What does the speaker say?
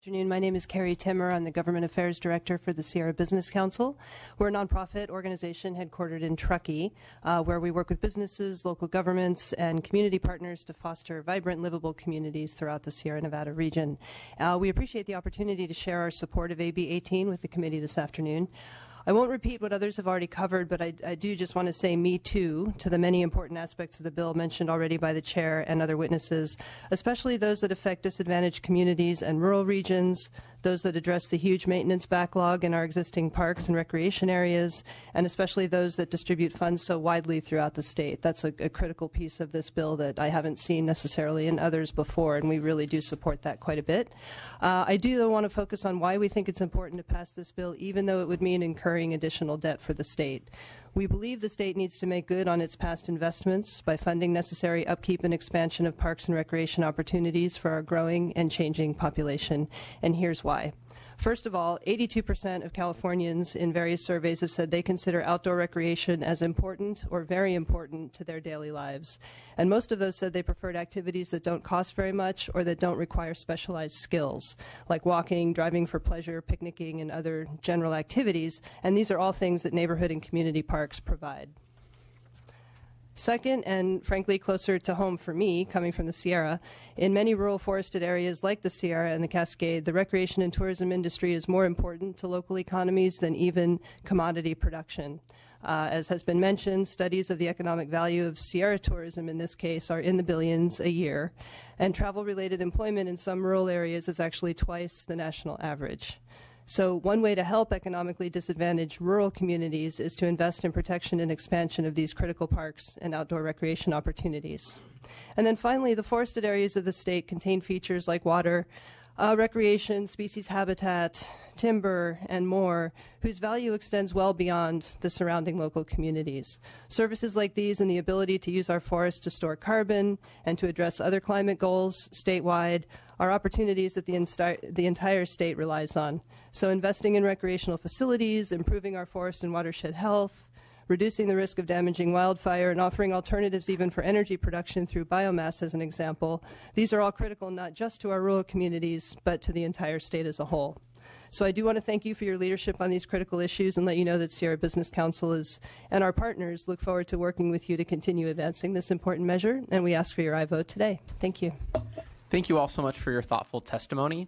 Good afternoon. My name is Kerri Timmer. I'm the Government Affairs Director for the Sierra Business Council. We're a nonprofit organization headquartered in Truckee, where we work with businesses, local governments, and community partners to foster vibrant, livable communities throughout the Sierra Nevada region. We appreciate the opportunity to share our support of AB 18 with the committee this afternoon. I won't repeat what others have already covered, but I do just want to say me too to the many important aspects of the bill mentioned already by the chair and other witnesses, especially those that affect disadvantaged communities and rural regions, those that address the huge maintenance backlog in our existing parks and recreation areas, and especially those that distribute funds so widely throughout the state. That's a critical piece of this bill that I haven't seen necessarily in others before, and we really do support that quite a bit. I do, though, want to focus on why we think it's important to pass this bill, even though it would mean incurring additional debt for the state. We believe the state needs to make good on its past investments by funding necessary upkeep and expansion of parks and recreation opportunities for our growing and changing population, and here's why. First of all, 82% of Californians in various surveys have said they consider outdoor recreation as important or very important to their daily lives. And most of those said they preferred activities that don't cost very much or that don't require specialized skills, like walking, driving for pleasure, picnicking, and other general activities. And these are all things that neighborhood and community parks provide. Second, and frankly closer to home for me, coming from the Sierra, in many rural forested areas like the Sierra and the Cascade, the recreation and tourism industry is more important to local economies than even commodity production. As has been mentioned, studies of the economic value of Sierra tourism in this case are in the billions a year, and travel-related employment in some rural areas is actually twice the national average. So one way to help economically disadvantaged rural communities is to invest in protection and expansion of these critical parks and outdoor recreation opportunities. And then finally, the forested areas of the state contain features like water, recreation, species habitat, timber, and more, whose value extends well beyond the surrounding local communities. Services like these and the ability to use our forests to store carbon and to address other climate goals statewide are opportunities that the entire state relies on. So investing in recreational facilities, improving our forest and watershed health, reducing the risk of damaging wildfire, and offering alternatives even for energy production through biomass as an example, these are all critical not just to our rural communities, but to the entire state as a whole. So I do want to thank you for your leadership on these critical issues and let you know that Sierra Business Council and our partners look forward to working with you to continue advancing this important measure, and we ask for your aye vote today. Thank you. Thank you all so much for your thoughtful testimony.